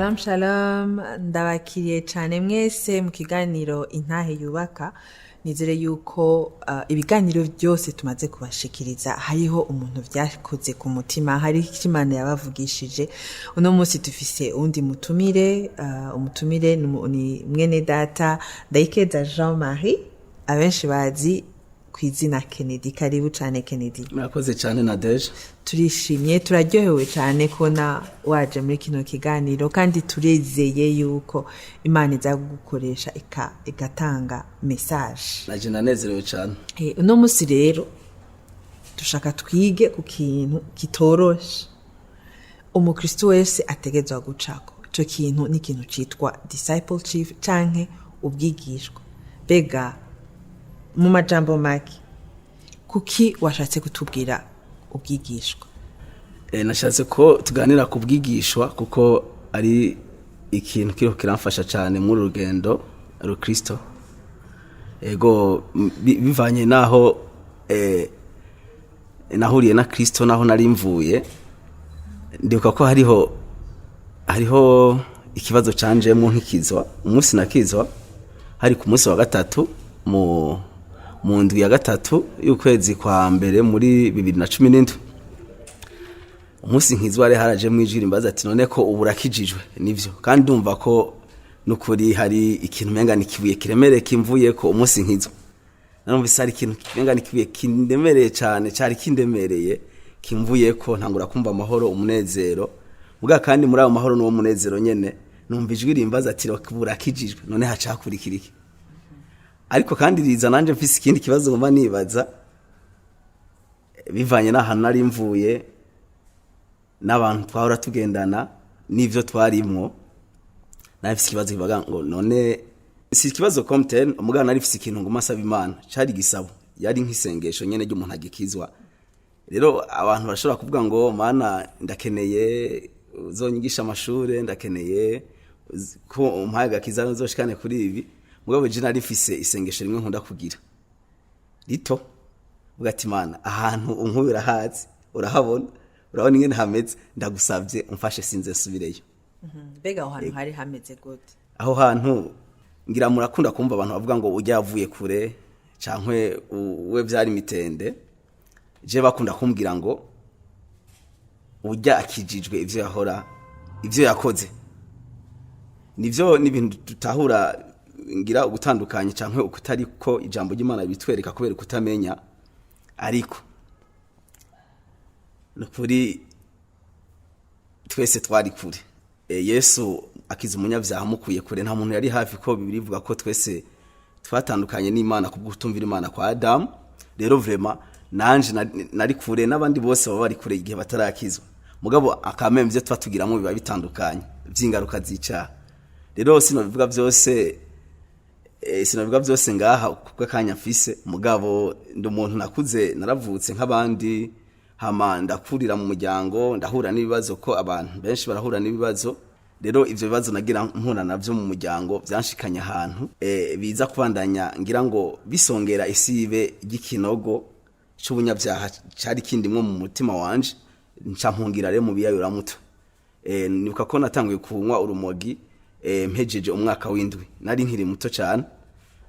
Shalom shalom, ndabakiriye cyane mwese mu kiganiro intahe yubaka. Nizere yuko ibiganiro byose tumaze kubashikiriza hariho umuntu vyakoze ku mutima, hari ikimana yabavugishije. Uno munsi dufise undi mutumire, umutumire ni mwene data Ndayikeza Jean-Marie, abenshi bazi kwizina Kennedy. Karibu cyane Kennedy. Murakoze cyane Nadege. Turishimye, turaryohewe cyane kubona waje muri kino kiganiro, kandi turezeye yuko Imana iza gukoresha igatanga message. Naje nanezerewe cyane. Uno munsi rero dushaka twige ku kintu kitoroshe umukristo wese ategezwa gucako. Ico kintu ni ikintu citwa discipleship canke ubwigishwa. Bega mu majambo make, kuki washatse kutubwira ubwigishwa? Nashatse ko tuganira ku bwigishwa kuko ari ikintu kiro kiramfasha cyane muri rugendo rukristo. Ego bivanye naho nahuriye na Kristo, naho nari mvuye, ndibuka ko hariho ikibazo canje mu nkikizwa. Umunsi nakizwa hari ku munsi wa gatatu mu ndwi ya gatatu y'ukwezi kwa mbere muri 2017. Umunsi nkizwa ari haraje mu ijiri mbaza ati none ko uburakijijwe? Nivyo, kandi ndumva ko nukuri hari ikintu menga nikibuye kiremere kimvuye ko umunsi nkizwa. Narumvise hari ikintu menga nikibuye kindemereye cyane, cyari kindemereye kimvuye ko ntangura kumva amahoro, umunezero. Muga kandi muri ayo mahoro n'uwo munezero nyene numva ijwi rimbaza ati burakijijwe, none hacakurikira iki? Ariko kandi riza nanje mfise ikindi kibazo ngoma nibaza, bivanye n'ahantu nari mvuye n'abantu twahora tugendana n'ivyo twarimwo. Nafise ikibazo kibaga ngo none si ikibazo komten umugana nari mfise ikintu ngoma asaba Imana, cari gisabo, yari nk'isengesho nyene ry'umuntu agikizwa. Rero abantu barashobora kuvuga ngo Mana ndakeneye uzonyigisha amashure, ndakeneye ko umpaye agakiza uzoshikane kuri ibi. Mugabo je nari mfise isengesho rimwe nkunda kugira rito, ugati Mana ahantu unkubira hazi urahabona, urabona ingene hameze, ndagusavye umfashe sinze subireyo. Bega aho hantu hari hameze gute? Aho hantu ngira murakunda kumva abantu bavuga ngo ujya avuye kure cankwe we byari mitende. Je bakunda kumbwira ngo ujya akijijwe ivyo yahora, ivyo yakoze. Nivyo n'ibintu tutahura ngira ugutandukanye cankwe ukutari ko ijambo ry'Imana bitwereka kubera kutamenya. Ariko nukuri twese twari kure. Yesu akiza umunyavyaha mukuye kure, nta muntu yari hafi, ko Bibiri ivuga ko twese twatandukanye n'Imana kubw'utumvira Imana kwa Adam. Rero vraiment nanje nari kure, n'abandi bose baba bari kure igihe batarakizwa. Mugabo akamemvye twatugiramo biba bitandukanye vy'ingaruka zica. Rero sinobivuga byose ngaha kuko kanya mfise. Mugabo ndi umuntu nakuze, naravutse nk'abandi, hama ndakurira mu muryango, ndahura n'ibibazo, ko abantu benshi barahura n'ibibazo. Rero ivyo bibazo nagira mpura navyo mu muryango byanshikanye ahantu biza kubandanya ngira ngo bisongera isibe y'ikinogo c'ubunyabyaha cari kindimwe mu mutima wanje, nca mpungira rero mu biyayura muto. Nibuka ko natanguye kunywa urumogi mpejeje umwaka w'indwi, nari nkiri muto cyane.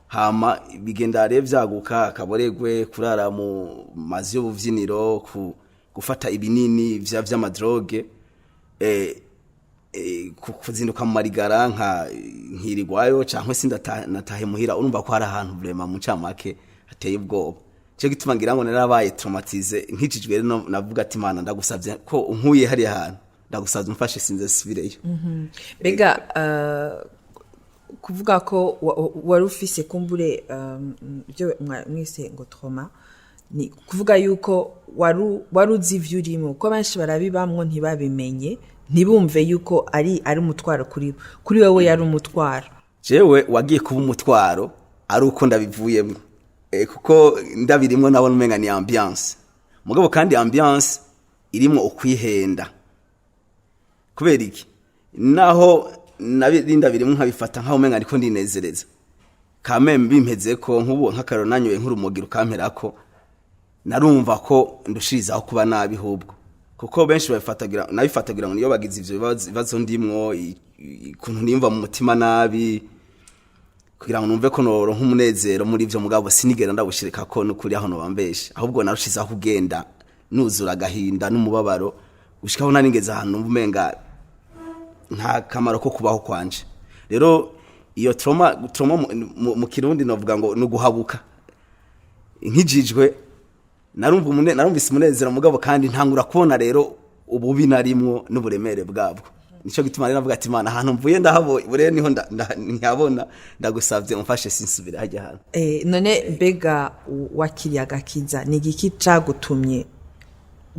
Hama bigenda rero vyaguka, akaboregwe, kurara mu mazi y'ubuvyiniro, gufata ibinini vy'amadroge, kuzinduka mu marigara nkirigwayo cankwe natahe muhira. Urumva ko hari ahantu vraiment mu camake hateye ubwoba. Cyo gituma ngira ngo narabaye traumatize nkijijwe. Rero navuga ati Mana ndagusavye ko unkuye hari ahantu, ndagusavye umfashe sinze subireyo. Bega kuvuga ko wari ufise kumbure byo mwise ngo trauma, ni kuvuga yuko wari uzi ivyo urimo, ko benshi barabibamwo ntibabimenye, ntibumve yuko ari umutwaro kuri wewe yari umutwaro. Jewe wagiye kuba umutwaro ari uko ndabivuyemo, kuko ndabirimwo nabona umenga ni ambiance. Mugabo kandi ambiance irimo ukwihenda. Kubera iki? Naho nabirinda birimo nkabifata nkaho umenga ariko ndinezereza, kameme bimpeze ko nkubu nk'akaro nanyoye nk'urumogi rukamperako, narumva ko ndushirizaho kuba nabi hubwo, kuko benshi nabifatagira ngo niyo bagize ivyo bibazo ndimwo kuntu nimva mu mutima nabi kugira ngo numve ko noro nk'umunezero muri ivyo mugabo sinigera ndabushirika ko n'ukuri aho no bambeshe ahubwo narushiza kugenda nuzura gahinda n'umubabaro ushikaho naningeza ahantu umenga nta kamaro ko kubaho kwanje. Rero iyo trauma mu Kirundi novuga ngo nuguhabuka nkijijwe narumvise umunezero mugabo kandi ntangura kubona rero ububi narimwo n'uburemere bwabwo. Nico gituma rero navuga ati Imana ahantu mvuye bure niho nkabona ndagusavye umfashe sinsubire hajya hano. None mbega wakiriye agakiza ni igiki cagutumye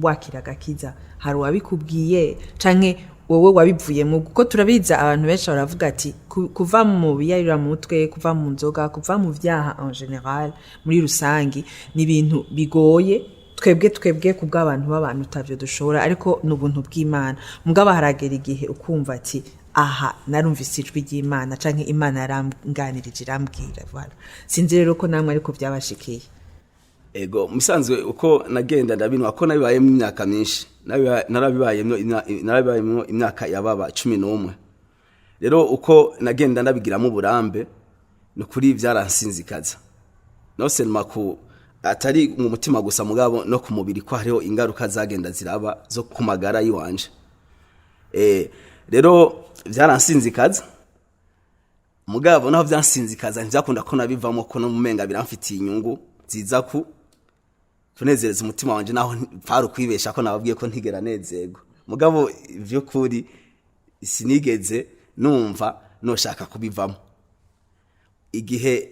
wakira agakiza? Hari wabikubwiye canke wowe wabivuyemo? Kuko turabiza abantu benshi baravuga ati kuva mu biyayira mu mutwe, kuva mu nzoga, kuva mu vyaha en general muri rusangi ni ibintu bigoye twebwe kubw'abantu b'abantu utavyo dushobora, ariko n'ubuntu bw'Imana. Mugabo haragera igihe ukumva ati aha narumvise ijwi ry'Imana canke Imana yaranganirije irambwira. Voilà, sinzi rero ko namwe ariko byabashikiye. Ego musanzwe uko nagenda ndabinwa ko nabibayemo imyaka myinshi, narabibayemo imyaka yababa 11. Rero uko nagenda ndabigiramo uburambe no kuri byaransinzikaza, no selma ku atari mu mutima gusa mugabo no ku mubiri ko hariho ingaruka zagenda ziraba zo kumagara yiwanje. Rero byaransinzikaza mugabo naho byansinzikaza ntibyakunda ko nabivamo ko no mumenga biramfitiye inyungu ziza kunezereza umutima wanje, naho faru kwibesha ko nababwiye ko ntigera nezego mugabo ivyo kuri sinigeze numva noshaka kubivamo. Igihe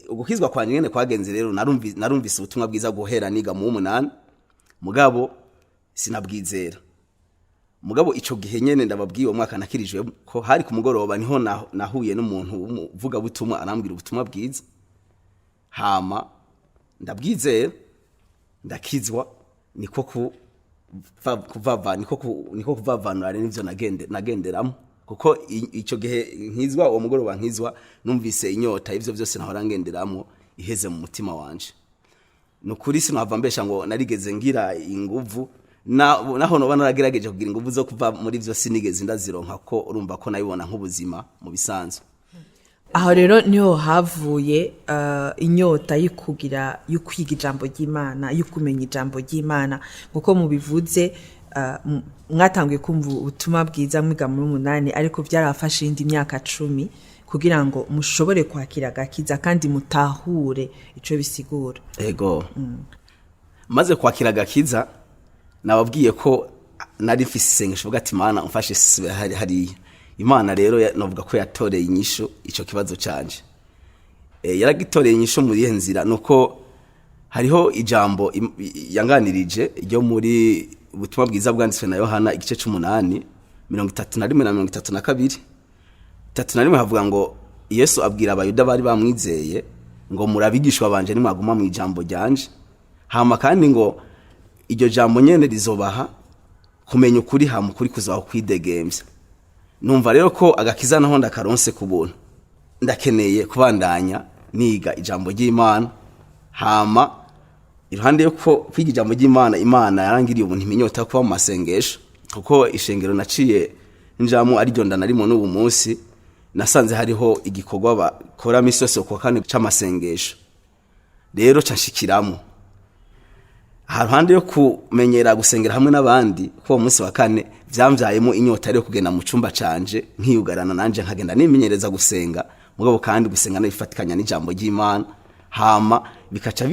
ugukizwa kwanje nyene kwagenze rero narumvise ubutumwa bwiza guhera niga mu 8 mugabo sinabwizera. Mugabo ico gihe nyene ndababwiye uwo mwaka nakirijwe ko hari ku mugoroba niho nahuye n'umuntu uvuga butumwa arambwira ubutumwa bwiza, hama ndabwizera ndakizwa, niko kuvavanura n'ivyo nagenderamo. Kuko ico gihe nkizwa uwo mugoroba nkizwa numvise inyota ivyo byose nahora ngenderamo iheze mu mutima wanje. Nukuri sinava mbesha ngo narigeze ngira inguvu naho no banaragerageje kugira inguvu zo kuva muri vyo sinigeze ndazironka, ko urumva ko nabibona nk'ubuzima mu bisanzwe. Aho rero niho havuye inyota y'ukwiga ijambo ry'Imana, y'ukumenya ijambo ry'Imana. Kuko mubivuze mwatanguye kumva ubutumwa bwiza mwiga muri 8 ariko byarafashe indi myaka 10 kugira ngo mushobore kwakira agakiza kandi mutahure ico bisigura. Ego maze kwakira agakiza nababwiye ko nari mfise isengesho vuga ati Imana umfashe sisubira hariya. Imana rero novuga ko yatoreye inyisho ico kibazo canje. Yaragitoreye inyisho muri nzira nuko hariho ijambo yanganirije ryo muri ubutumwa bwiza bwanditswe na Yohana igice 8 31 na 32. 31 havuga ngo Yesu abwira abayuda bari bamwizeye ngo murabigishwa banje nimwaguma mu ijambo ryanje, hama kandi ngo iryo jambo nyene rizobaha kumenya ukuri, hama ukuri kuzaho kwidegemvya. Numva rero ko agakiza naho ndakaronse ku buntu, ndakeneye kubandanya niga ijambo ry'Imana, hama iruhande yuko kwiga ijambo ry'Imana, Imana yarangiriye ubuntu imenyota kuba mu masengesho. Kuko ishengero naciye njamo ari ryo ndanarimo n'ubu munsi nasanze hariho igikorwa bakora misose kwa kane c'amasengesho, rero canshikiramo. Haruhande yo kumenyera gusengera hamwe n'abandi, ko umunsi wa kane vyamvyayemo inyota ryo kugenda mu cumba canje nkiyugarana nanje nkagenda nimenyereza gusenga, mugabo kandi gusenga nabifatikanya n'ijambo ry'Imana, hama bikaca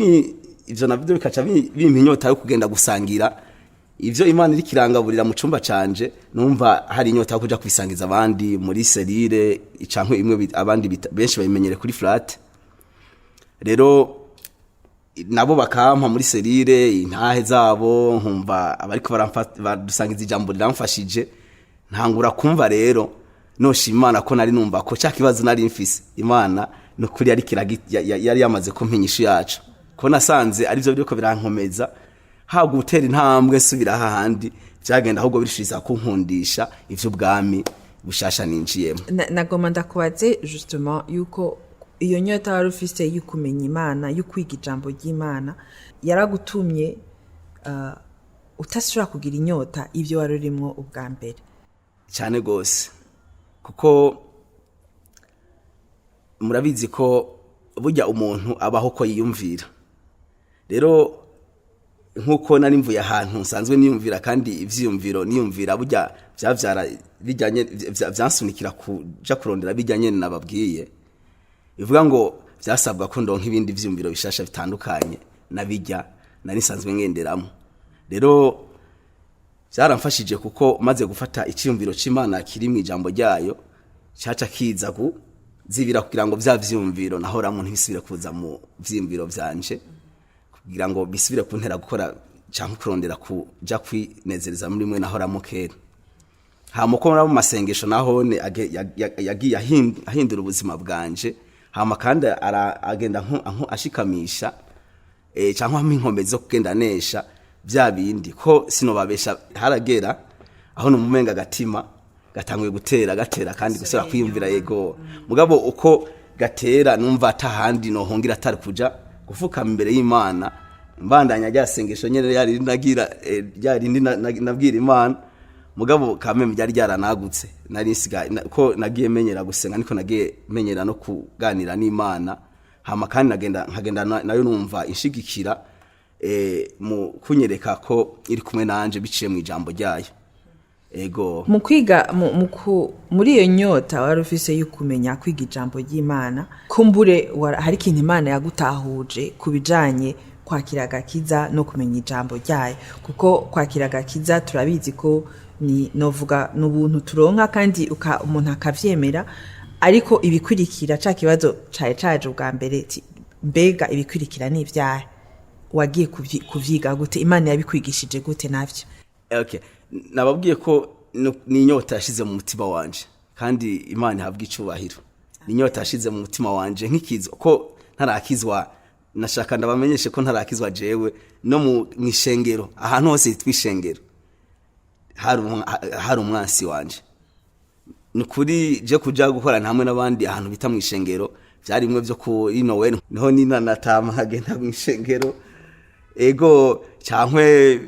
ivyo navyo bikaca bimpinyota yo kugenda gusangira ivyo Imana iri kirangaburira mu cumba canje. Numva hari inyota yo kuja kwisangiza abandi muri serire icankwe imwe abandi benshi bayimenyere kuri flat. Rero nabo bakampa muri serire intahe zabo, nkumva abariko baradusangiza ijambo riramfashije, ntangura kumva rero noshimana ko nari numva ko cya kibazo nari mfise Imana no kuri yari yamaze kumpinyisha yacu, ko nasanze ari byo biriko birankomeza hago gutera intambwe subira hahandi byagenda ahubwo birishiriza kunkundisha ivyo bwami bushasha ninjiyemo. Nagoma ndakubaze justement yuko iyo nyota wari ufise y'ukumenya Imana, y'ukwiga ijambo ry'Imana yaragutumye utashobora kugira inyota ibyo wari urimo ubwa mbere cyane gose kuko murabizi ko burya umuntu abaho ko yiyumvira rero nkuko nari mvuye ahantu nsanzwe niyumvira kandi ivyiyumviro niyumvira burya vyavyara bijanye vyansunikira kuja kurondera bijanye nababwiye ivuga ngo vyasabwa ko ndonka ibindi vyiyumviro bishasha bitandukanye nabijya nari nsanzwe ngenderamo rero vyaramfashije kuko maze gufata iciyumviro c'Imana kiri mu ijambo ryayo cyaca kiza zibira kugira ngo vya vyiyumviro nahora mu ntibisubire kuza mu vyiyumviro vyanje kugira ngo bisubire kuntera gukora cyangwa kurondera kuja kwinezereza muri mwe nahora mu kera hamoko mu masengesho nahone yagiye ahindura ubuzima bwanje hama kandi agenda ashikamisha cyangwa inkomezi zo kugenda nesha bya bindi ko sinobabesha haragera aho numumenga gatima gatanguye gatera kandi gusura kwiyumvira yego mugabo uko gatera numva atahandi no hongira atari kuja gufuka imbere y'Imana mbandanya ryasengesho nyene yari nagira nabwira Imana mugabo kameme byari ryaranagutse nari nsiga ko nagiye menyera gusenga niko nagiye menyera no kuganira n'Imana hama kandi nkagenda nayo numva inshigikira mu kunyereka ko iri kumwe nanje biciye mu ijambo ryayo ego mu kwiga muri iyo nyota wari ufise y'ukumenya kwiga ijambo ry'Imana kumbure hari ikintu Imana yagutahuje kubijanye kwakira agakiza no kumenya ijambo ryayo kuko kwakira agakiza turabizi ko ni novuga n'ubuntu turonka kandi umuntu akavyemera ariko ibikurikira ca kibazo caje ubwa mbere mbega ibikurikira ni ivyahe wagiye kuvyiga gute Imana yabikwigishije gute navyo okay nababwiye ko ni inyota yashize mu mutima wanje kandi Imana ihabwa icubahiro ni inyota yashize mu mutima wanje nk'ikizo ko ntarakizwa nashaka ndabamenyeshe ko ntarakizwa jewe no mu ishengero ahantu hose twishengero hari umwansi wanje nukuri je kuja gukora hamwe n'abandi ahantu bita mu ishengero byari imwe byo kuri Noel niho ninanatama hagenda mu ishengero ego cyankwe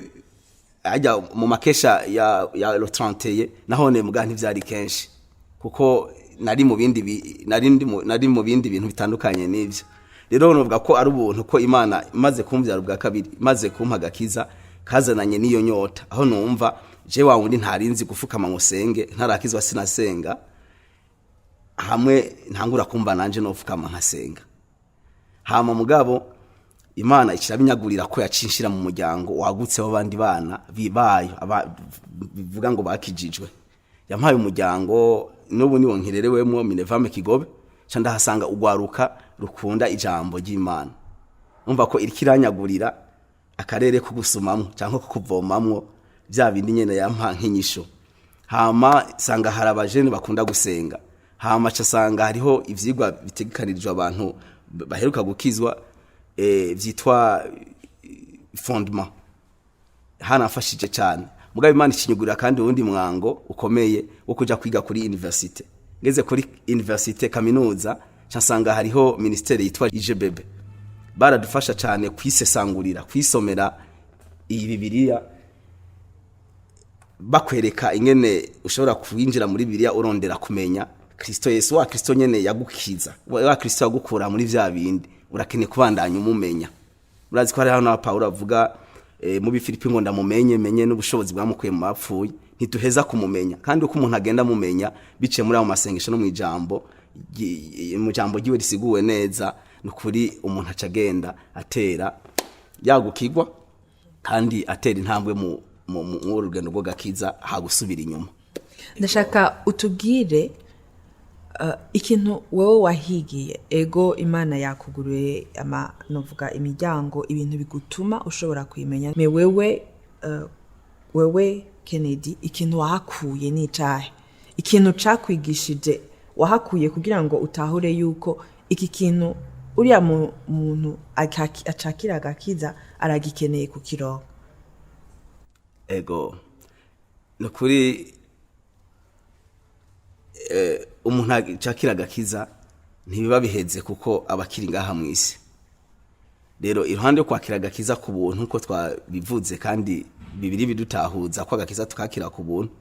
ajya mu makesha ya le 31 nahone muga ntivyari kenshi kuko nari mu bindi bintu bitandukanye n'ivyo rero novuga ko ari ubuntu ko Imana imaze kumvyara ubwa kabiri imaze kumpagakiza kazananye niyo nyota aho numva je wa wundi ntarinzi gufukama ngusenge ntarakizwa sinasenga hamwe ntangura kumva nanje no fukama nkasenga hama mugabo Imana ikirabinyagurira ko yacinshira mu muryango wagutse w'abandi bana bibayo bivuga ngo bakijijwe yampaye umuryango n'ubu niwo nkirerewemo Minevame Kigobe cyanda hasanga ugwaruka rukunda ijambo ry'Imana umva ko irikiranyagurira akarere ko gusumamwe cyangwa ko kuvomamwe bya bindi nyene yampa nk'inyisho hama sanga harabajene bakunda gusenga hama casanga hariho ivyigwa bitegekanirijwe abantu baheruka gukizwa vyitwa fondement hanafashije cyane mugabe Imana ikinyugurira kandi ubundi mwango ukomeye wo kuja kwiga kuri university ngeze kuri university kaminuza casanga hariho ministere yitwa IGBB baradufasha cyane kwisesangurira kwisomera iyi Bibiliya bakwereka ingene ushobora kwinjira muri Bibiliya urondera kumenya Kristo Yesu wa Kristo nyene yagukiza wa Kristo yagukura muri vya bindi urakene kubandanya umumenya urazi ko hari hano Paulo avuga mu Bifilipi ngo ndamumenye menye n'ubushobozi bwamukuye mu bapfuye ntituheza kumumenya kandi uko umuntu agenda mumenya bice muri abo masengesho no mu ijambo giwe risiguwe neza nukuri umuntu acagenda atera yagukigwa kandi atera intambwe mu rugendo rwo gakiza hagusubira inyuma ndashaka utubwire ikintu wowe wahigiye ego Imana yakuguruye novuga imiryango ibintu bigutuma ushobora kwimenya me wewe Kennedy ikintu wahakuye ni icahe ikintu cakwigishije wahakuye kugira ngo utahure yuko iki kintu uriya muntu acakira agakiza aragikeneye kukironka ego nukuri umuntu acakira agakiza ntibiba biheze kuko abakiri ngaha mwisi rero iruhande yo kwakira agakiza ku buntu ko twabivuze kandi bibiri bidutahuza ko agakiza tukakira ku buntu.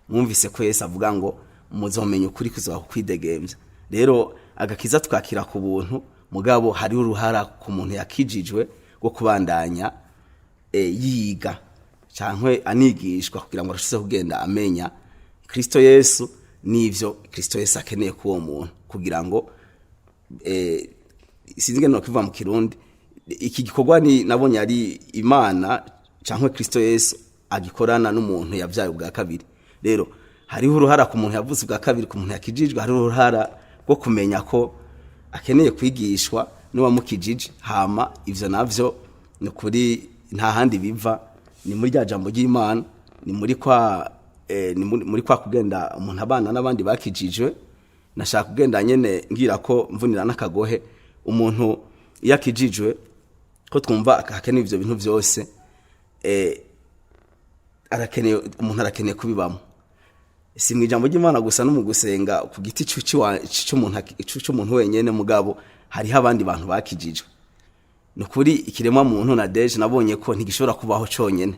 Mwumvise ko Yesu avuga ngo muzomenya ukuri kuzoba kwidegemvya. Rero agakiza tukakira ku buntu, mugabo hari uruhara ku muntu yakijijwe go kubandanya yiga cankwe anigishwa kugira ngo arushize kugenda amenya Kristo Yesu nivyo Kristo Yesu akeneye ku uwo muntu kugira ngo sinzi ngene no kiva mu Kirundi. Iki gikorwa ni nabonye ari Imana cankwe Kristo Yesu agikorana n'umuntu yavyaye ubwa kabiri. Rero hariho uruhara ku muntu yavuze ubwa kabiri, ku muntu yakijijwe hariho uruhara rwo kumenya ko akeneye kwigishwa n'uwamukijije. Hama ivyo navyo ni kuri nta handi biva, ni muri rya jambo ry'Imana, ni muri kwa kugenda umuntu abana n'abandi bakijijwe. Nashaka kugenda nyene ngira ko mvunira n'akagohe umuntu yakijijwe ko twumva akakeneye ivyo bintu byose umuntu arakeneye kubibamo. Si mu ijambo ry'Imana gusa no mu gusenga ku giti cy'umuntu wenyene, mugabo hariho abandi bantu bakijijwe. Nukuri ikiremwa muntu na deje nabonye ko ntigishobora kubaho cyonyene,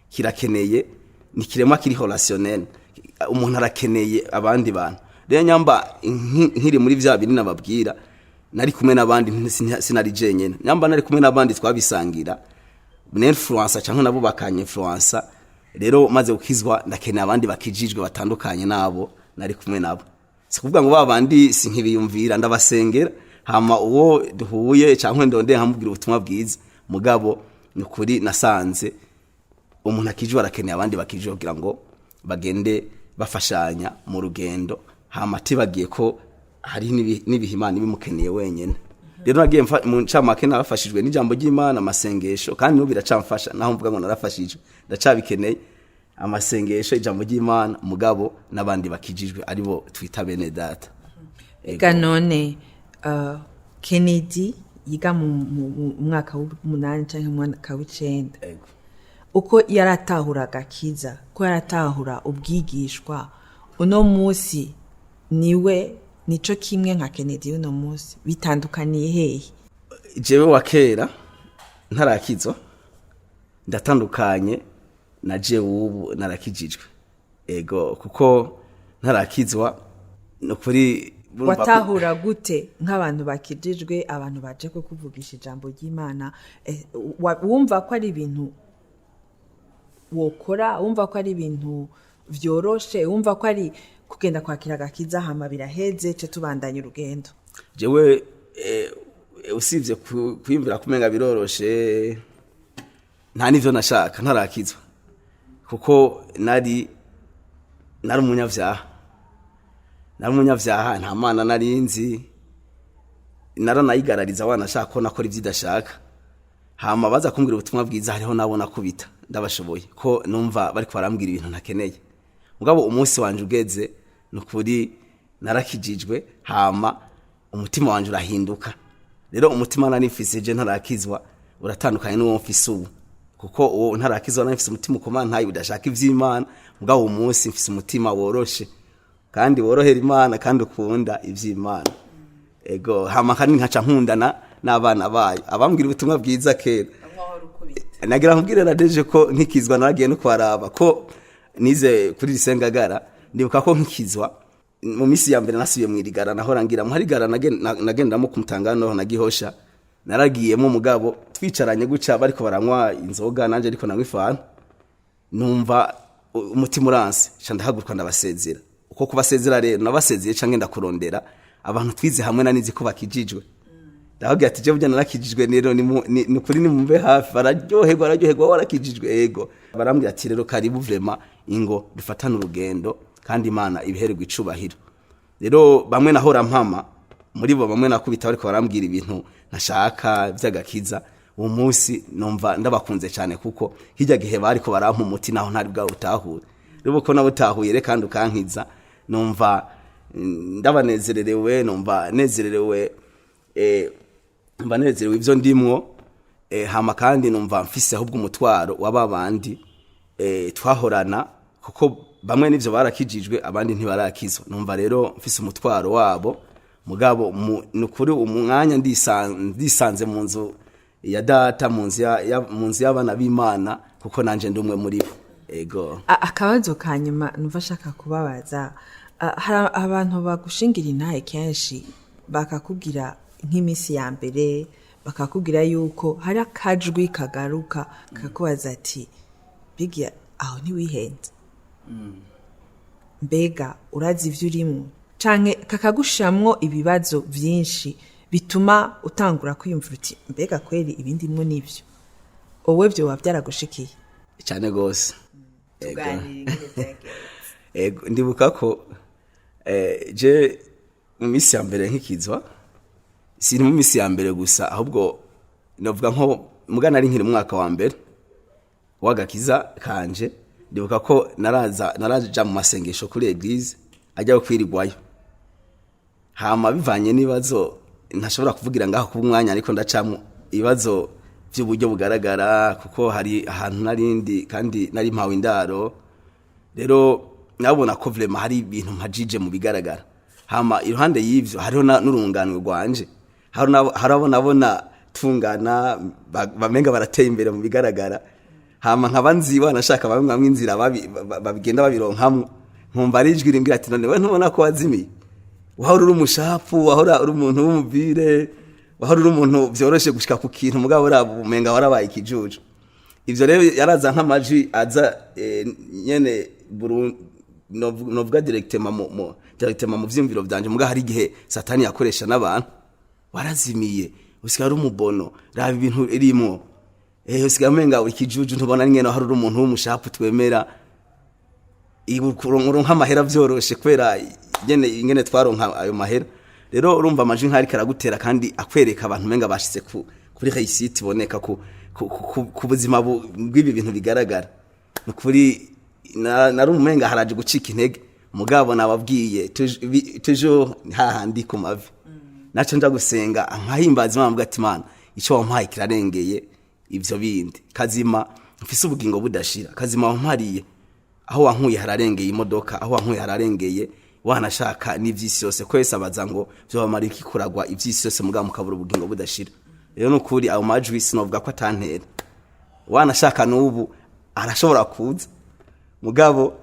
kirakeneye, ni kiremwa kiri relationnel. Umuntu arakeneye abandi bantu. Rero nyamba nkiri muri vya bintu nababwira, nari kumwe n'abandi, sinari jenyene. Nyamba nari kumwe n'abandi twabisangira influencer cyangwa nabo bakanye influencer. Rero maze ukizwa ndakeneye abandi bakijijwe batandukanye nabo nari kumwe nabo. Sikuvuga ngo babandi sinkibiyumvira, ndabasengera hama uwo duhuye cyangwa ndonde hamubwira ubutumwa bwiza. Mugabo nukuri nasanze umuntu akijwa arakeneye abandi bakijwe kugira ngo bagende bafashanya mu rugendo. Hama tibagiye ko hari n'ibihimana bimukeneye wenyene. Rero nagiye mu ncamake narafashijwe n'ijambo ry'Imana, amasengesho, kandi no biracamfasha. Naho mvuga ngo narafashijwe, ndacabikeneye amasengesho, ijambo ry'Imana, mugabo n'abandi bakijijwe aribo twita bene data. Ega none Kennedy yiga mu mwaka w'8 canke mu mwaka w'9, uko yaratahuraga kiza, ko yaratahura ubwigishwa, uno musi niwe nico kimwe nka Kennedy uno musi bitandukaniye hehe? Jewe wa kera ntarakizwa ndatandukanye na jewe ubu narakijijwe. Ego kuko ntarakizwa nukuri. Watahura gute nk'abantu bakijijwe, abantu baje ko kuvugisha ijambo ry'Imana? Wumva ko ari ibintu wokora? Wumva ko ari ibintu vyoroshe? Wumva ko ari kugenda kwakira agakiza hama biraheze cyo tubandanya urugendo? Jewe usivye kwimbira kumenga biroroshe, nta nivyo nashaka ntarakizwa, kuko nari umunyavyaha. Nta Mana narinzi, naranayigarariza wanashaka ko nakora ivyidashaka. Hama baza kumbwira ubutumwa bwiza, hariho nabona kubita ndabashoboye ko numva bari kwarambwira ibintu ntakeneye. Mugabo umunsi wanje ugeze nukuri narakijijwe, hama umutima wanje urahinduka. Rero umutima nanifise je ntarakizwa uratandukanye n'uwo mfise ubu, kuko uwo ntarakizwa nanifise umutima ukomana ntayi udashaka ivy'Imana. Mugabo umunsi mfise umutima woroshe kandi worohera Imana kandi ukunda ivy'Imana. Ego hama kandi nkaca nkundana n'abana bayo abambwira ubutumwa bwiza kera. Nagira nkubwire na deje ko nkikizwa naragiye no kwaraba ko nize kuri Risengagara. Ndibuka ko nkikizwa mu misi ya mbere nasubiye mu Irigara, naho rangira mu Harigara nagendamo kumutangano na Gihosha. Naragiyemo mugabo twicaranye guca bariko baranywa inzoga, nanje ariko nanywa ifanta. Numva umutima uranse candahaguruka ndabasezera. Uko kubasezera rero nabasezeye canke ndakurondera abantu twize hamwe nanizi ko bakijijwe. Ndavuga ati je burya narakijijwe, rero ni kuri ni mumbe hafi. Bararyoherwa warakijijwe. Ego barambwira ati rero karibu vrema ingo dufatana urugendo kandi Imana ibihererwa icubahiro. Rero bamwe nahora mpama muri bo, bamwe nakubita bariko barambwira ibintu ntashaka by'agakiza. Uwo munsi numva ndabakunze cyane, kuko hirya gihe bariko barampa umuti naho ntari bwa utahure. Rero ko nabo utahuye re kandi ukankiza, numva ndabanezererewe, numva nezererewe ivyo ndimwo. Hama kandi numva mfise ahubwo umutwaro wababandi twahorana, kuko bamwe nivyo barakijijwe abandi ntibarakizwa. Numva rero mfise umutwaro wabo, mugabo nukuri umwanya ndisanze mu nzu ya data, mu nzu y'abana b'Imana, kuko nanje ndi umwe muri bo ego. Akabazo kanyuma numva shaka kubabaza, hari abantu bagushingira intahe kenshi bakakubwira nk'imisi ya mbere, bakakubwira yuko hari akajwi kagaruka kakubaza ati bigira aho ntiwihenze, mbega urazi ivyo urimo, canke kakagushamwo ibibazo vyinshi bituma utangura kwiyumvira uti mbega kweri ibindi mwo nivyo. Owe vyo wavyaragushikiye cyane gose. Ego ndibuka ko je mu misi ya mbere nkikizwa, si mu misi ya mbere gusa, ahubwo novuga nko mugana ari nkiri mwaka wa mbere wagakiza kanje, ndibuka ko naraja mu masengesho kuri eglise ajya kwirigwayo, hama bivanye nibazo ntashobora kuvugira ngaho ku mwanya, ariko ndacamo ibibazo by'uburyo bugaragara kuko hari ahantu narindi kandi nari mpawe indaro, rero nabona ko vraiment hari ibintu mpajije mu bigaragara. Hama iruhande y'ivyo hariho n'urunganwe rwanje, harabona tungana bamenga barateye imbere mu bigaragara, hama nkabanziba nashaka bamwe inzira babigenda babironkamwe, nkumva ari ijwi rimbwira ati none we ntubona ko wazimiye, wahora uri umushapu, wahora uri umuntu w'umubire, wahora uri umuntu vyoroshe gushika ku kintu mugabo umenga warabaye ikijuju. Ivyo rero yaraza nk'amajwi aza nyene novuga directement mu vyimviro vyanje, muga hari igihe satani yakoresha n'abantu, warazimiye usigara umubono, raba ibintu irimo usigara umenga uri kijuju, ntubona nyene hari uri umuntu w'umushapu twemera, uronka amahera vyoroshe kubera nyene twaronka ayo mahera. Rero urumva amajwi nk'ari karagutera kandi akwereka abantu menga bashitse kuri réussite iboneka ku buzima bw'ibi bintu bigaragara. Nukuri narumenga haraje gucika intege, mugabo nababwiye toujours hahandi ku mavi, naco nja gusenga nkahimbaza Imana ati Mana ico wampaye kirarengeye ivyo bindi, kazima mfise ubugingo budashira, kazima wampariye aho wankuye hararengeye imodoka, aho wankuye hararengeye wanashaka n'ivyisi yose, kwese abaza ngo byo bamara iki kuragwa ivyisi yose mugabo mukabura ubugingo budashira. Rero nukuri aho majwi sinovuga ko atantera, wanashaka n'ubu arashobora kuza, mugabo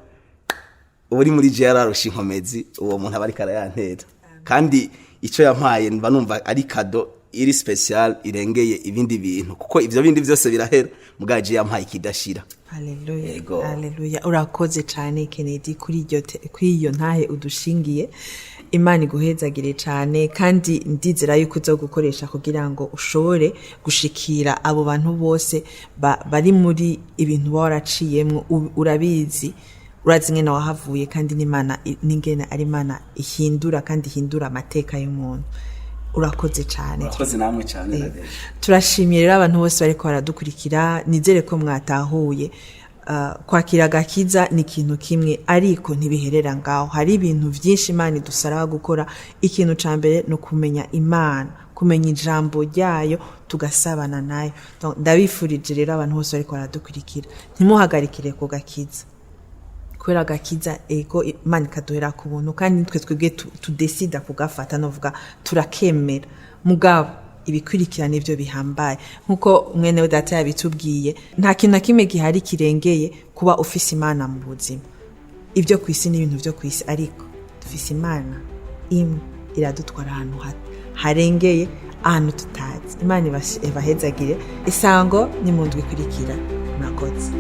uri muri je yararusha inkomezi, uwo muntu abari karayantera, kandi ico yampaye mba numva ari kado iri special irengeye ibindi bintu, kuko ivyo bindi vyose birahera, mugaje yampaye kidashira. Haleluya, haleluya. Urakoze cyane Kennedy kuri iyo ntahe udushingiye. Imana iguhezagire cyane, kandi ndizera yuko uzogukoresha kugira ngo ushobore gushikira abo bantu bose bari muri ibintu waraciyemwe. Urabizi, urazi ngene wahavuye, kandi n'Imana n'ingene ari Imana ihindura kandi ihindura amateka y'umuntu. Urakoze cyane. Urakoze namwe cyane. Turashimiye rero abantu bose bariko baradukurikira, nizere ko mwatahuye. Kwakira agakiza ni ikintu kimwe, ariko ntibiherera ngaho. Hari ibintu vyinshi Imana idusaba gukora. Ikintu ca mbere no kumenya Imana, kumenya ijambo ryayo, tugasabana nayo. Ndabifurije rero abantu bose bariko baradukurikira, ntimuhagarikire ku gakiza, kubera agakiza ego Imana ikaduhera ku buntu, kandi nitwe twebwe tudesida kugafata, novuga turakemera, mugabo ibikurikira nivyo bihambaye. Nkuko mwene data yabitubwiye, nta kintu nakimwe gihari kirengeye kuba ufise Imana mu buzima. Ivyo kwisi ni ibintu vyo kwisi, ariko dufise Imana imwe iradutwara ahantu harengeye, ahantu tutazi. Imana ibahezagire. Isango ni mu ndwi ikurikira. Murakoze.